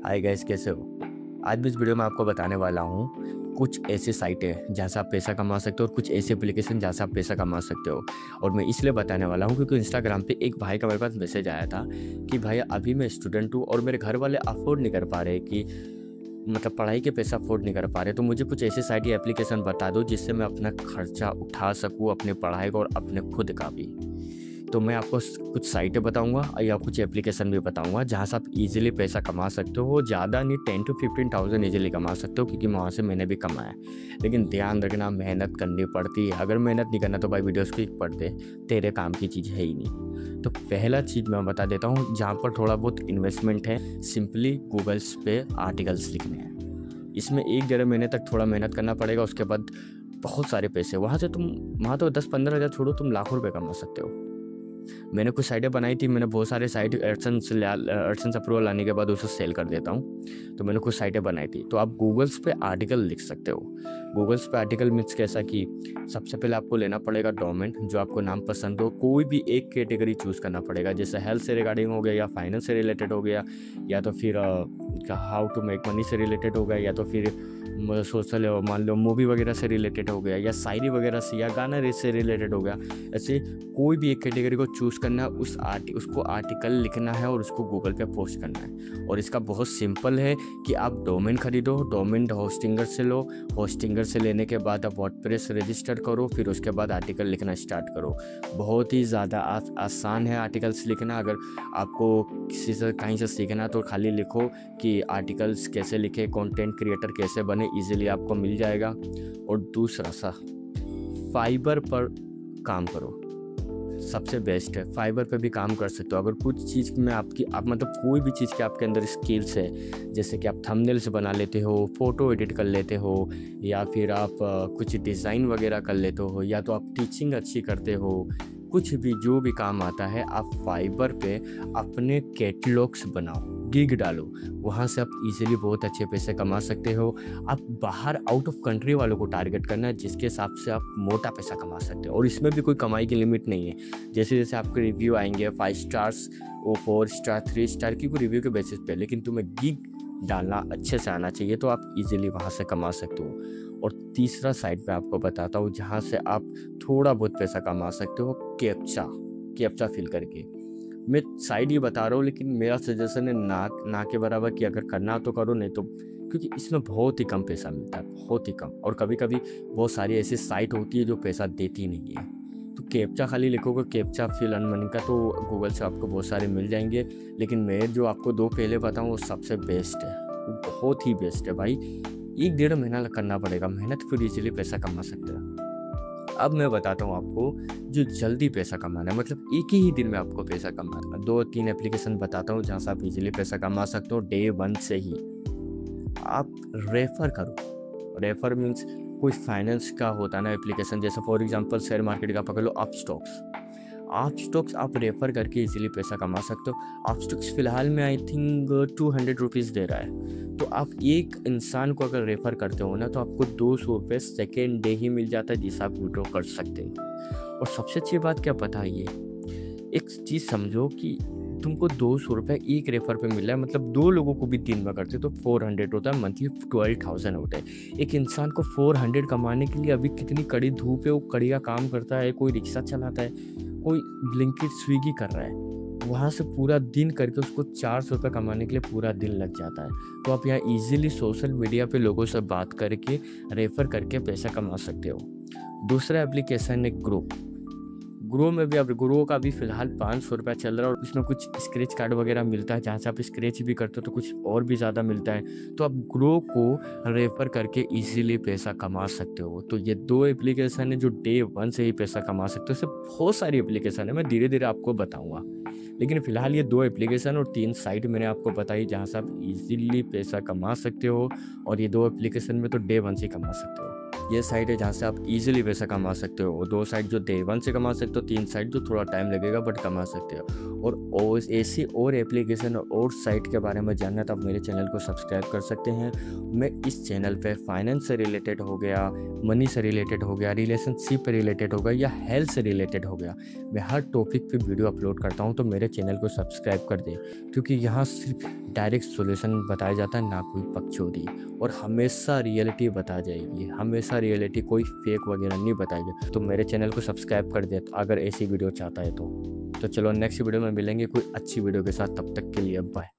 Hi guys, कैसे हो? आज मैं इस वीडियो में आपको बताने वाला हूँ कुछ ऐसी साइटें जहाँ से आप पैसा कमा सकते हो और कुछ ऐसी एप्लीकेशन जहाँ से आप पैसा कमा सकते हो। और मैं इसलिए बताने वाला हूँ क्योंकि इंस्टाग्राम पे एक भाई का मेरे पास मैसेज आया था कि भाई अभी मैं स्टूडेंट हूँ और मेरे घर वाले अफोर्ड नहीं कर पा रहे कि मतलब पढ़ाई के पैसा अफोर्ड नहीं कर पा रहे, तो मुझे कुछ ऐसी साइट या एप्लीकेशन बता दो जिससे मैं अपना खर्चा उठा सकूँ अपनी पढ़ाई का और अपने खुद का भी। तो मैं आपको कुछ साइटें बताऊँगा या कुछ एप्लीकेशन भी बताऊँगा जहाँ से आप ईज़िली पैसा कमा सकते हो। ज़्यादा नहीं, 10 टू 15,000 ईज़िली कमा सकते हो क्योंकि वहाँ से मैंने भी कमाया है। लेकिन ध्यान रखना, मेहनत करनी पड़ती है। अगर मेहनत नहीं करना तो भाई वीडियोज़ क्लिक पढ़ दे, तेरे काम की चीज़ है ही नहीं। तो पहला चीज़ मैं बता देता हूँ जहाँ पर थोड़ा बहुत इन्वेस्टमेंट है, सिंपली गूगल्स पे आर्टिकल्स लिखने हैं। इसमें 1 डेढ़ महीने तक थोड़ा मेहनत करना पड़ेगा, उसके बाद बहुत सारे पैसे वहाँ से तुम वहाँ तो 10-15 हज़ार छोड़ो, तुम लाखों रुपए कमा सकते हो। मैंने कुछ साइटें बनाई थी, मैंने बहुत सारे साइट एडसेंस अप्रूवल आने के बाद उसे सेल कर देता हूँ। तो मैंने कुछ साइटें बनाई थी, तो आप गूगल्स पे आर्टिकल लिख सकते हो। गूगल्स पे आर्टिकल मीन्स कैसा कि सबसे पहले आपको लेना पड़ेगा डोमेन, जो आपको नाम पसंद हो, कोई भी एक कैटेगरी चूज़ करना पड़ेगा, जैसे हेल्थ से रिगार्डिंग हो गया या फाइनेंस से रिलेटेड हो गया या तो फिर हाउ टू मेक मनी से रिलेटेड हो गया या तो फिर सोशल मान लो मूवी वगैरह से रिलेटेड हो गया या शायरी वगैरह से या गाना से रिलेटेड हो गया। ऐसे कोई भी एक कैटेगरी को चूज़ करना है, उसको आर्टिकल लिखना है और उसको गूगल पे पोस्ट करना है। और इसका बहुत सिंपल है कि आप डोमेन खरीदो, डोमेन होस्टिंगर से लो, होस्टिंगर से लेने के बाद आप वर्डप्रेस रजिस्टर करो, फिर उसके बाद आर्टिकल लिखना स्टार्ट करो। बहुत ही ज़्यादा आसान है आर्टिकल्स लिखना। अगर आपको किसी से कहीं से सीखना तो खाली लिखो कि आर्टिकल्स कैसे लिखे, कंटेंट क्रिएटर कैसे बने, ईज़िली आपको मिल जाएगा। और दूसरा फाइवर पर काम करो, सबसे बेस्ट है। फाइवर पे भी काम कर सकते हो। अगर कुछ चीज़ में आप मतलब कोई भी चीज़ के आपके अंदर स्किल्स है, जैसे कि आप थंबनेल्स बना लेते हो, फ़ोटो एडिट कर लेते हो या फिर आप कुछ डिज़ाइन वगैरह कर लेते हो या तो आप टीचिंग अच्छी करते हो, कुछ भी जो भी काम आता है आप फाइवर पे अपने कैटलॉग्स बनाओ, गिग डालो। वहाँ से आप ईज़िली बहुत अच्छे पैसे कमा सकते हो। आप बाहर आउट ऑफ कंट्री वालों को टारगेट करना है, जिसके हिसाब से आप मोटा पैसा कमा सकते हो। और इसमें भी कोई कमाई की लिमिट नहीं है। जैसे-जैसे आपके रिव्यू आएँगे 5 स्टार्स, वो 4 स्टार, 3 स्टार की कोई रिव्यू के बेसिस पे, लेकिन तुम्हें गिग डालना अच्छे से आना चाहिए, तो आप ईज़िली वहाँ से कमा सकते हो। और तीसरा साइट मैं आपको बताता हूँ जहाँ से आप थोड़ा बहुत पैसा कमा सकते हो, कैप्चा, कैप्चा फ़िल करके। मैं साइड ही बता रहा हूँ, लेकिन मेरा सजेशन है ना ना के बराबर कि अगर करना हो तो करो, नहीं तो क्योंकि इसमें बहुत ही कम पैसा मिलता है, बहुत ही कम। और कभी-कभी बहुत सारी ऐसी साइट होती है जो पैसा देती नहीं है। तो कैप्चा खाली लिखोगे, कैप्चा फिल अर्न मनी का, तो गूगल से आपको बहुत सारे मिल जाएँगे। लेकिन मैं जो आपको 2 पहले बताऊँ वो सबसे बेस्ट है, वो बहुत ही बेस्ट है भाई। 1 डेढ़ महीना करना पड़ेगा मेहनत, फिर ईज़िली पैसा कमा सकते हो। अब मैं बताता हूँ आपको जो जल्दी पैसा कमाना है, मतलब एक ही दिन में आपको पैसा कमाना है। 2-3 एप्लीकेशन बताता हूँ जहाँ से आप इज़िली पैसा कमा सकते हो डे 1 से ही। आप रेफ़र करो। रेफ़र मीन्स कोई फाइनेंस का होता है ना एप्लीकेशन, जैसे फॉर एग्ज़ाम्पल शेयर मार्केट का पकड़ लो, अपस्टॉक्स। अपस्टॉक्स आप रेफ़र करके इज़िली पैसा कमा सकते हो। अपस्टॉक्स फ़िलहाल में आई थिंक ₹200 दे रहा है। तो आप एक इंसान को अगर रेफ़र करते हो ना, तो आपको ₹200 सेकंड डे ही मिल जाता है, जिससे आप विथड्रॉ कर सकते हैं। और सबसे अच्छी बात क्या पता है ये? एक चीज़ समझो कि तुमको ₹200 एक रेफ़र पे मिल रहा है, मतलब 2 लोगों को भी दिन में करते हो तो 400 होता है, मंथली 12,000 होता है। एक इंसान को 400 कमाने के लिए अभी कितनी कड़ी धूप है, वो कड़ी का काम करता है, कोई रिक्शा चलाता है, कोई ब्लिंकिट, स्विगी कर रहा है। वहाँ से पूरा दिन करके उसको ₹400 कमाने के लिए पूरा दिन लग जाता है। तो आप यहाँ ईज़िली सोशल मीडिया पे लोगों से बात करके, रेफ़र करके पैसा कमा सकते हो। दूसरा एप्लीकेशन है ग्रो। ग्रो में भी, अब ग्रो का भी फ़िलहाल ₹500 चल रहा है और इसमें कुछ स्क्रैच कार्ड वगैरह मिलता है, जहाँ से आप स्क्रैच भी करते हो तो कुछ और भी ज़्यादा मिलता है। तो आप ग्रो को रेफ़र करके ईज़िली पैसा कमा सकते हो। तो ये 2 एप्लीकेशन है जो डे 1 से ही पैसा कमा सकते हो। ऐसे बहुत सारी एप्लीकेशन है, मैं धीरे-धीरे आपको बताऊँगा। लेकिन फ़िलहाल ये 2 एप्लीकेशन और 3 साइट मैंने आपको बताई जहाँ से आप ईज़िली पैसा कमा सकते हो। और ये 2 एप्लीकेशन में तो डे 1 से ही कमा सकते हो। ये साइट है जहाँ से आप ईज़िली पैसा कमा सकते हो। 2 साइट जो डे 1 से कमा सकते हो, 3 साइट जो थोड़ा टाइम लगेगा बट कमा सकते हो। और ऐसी और एप्लीकेशन और साइट के बारे में जानना तो आप मेरे चैनल को सब्सक्राइब कर सकते हैं। मैं इस चैनल पे फाइनेंस से रिलेटेड हो गया, मनी से रिलेटेड हो गया, रिलेशनशिप से रिलेटेड हो गया या हेल्थ से रिलेटेड हो गया, मैं हर टॉपिक पे वीडियो अपलोड करता हूँ, तो मेरे चैनल को सब्सक्राइब कर दें। क्योंकि यहाँ सिर्फ डायरेक्ट सॉल्यूशन बताया जाता है, ना कोई बकचोदी। और हमेशा रियलिटी बताई जाएगी, हमेशा रियलिटी, कोई फेक वगैरह नहीं बताएगी। तो मेरे चैनल को सब्सक्राइब कर दे अगर ऐसी वीडियो चाहता है तो चलो नेक्स्ट वीडियो में मिलेंगे कोई अच्छी वीडियो के साथ, तब तक के लिए बाय।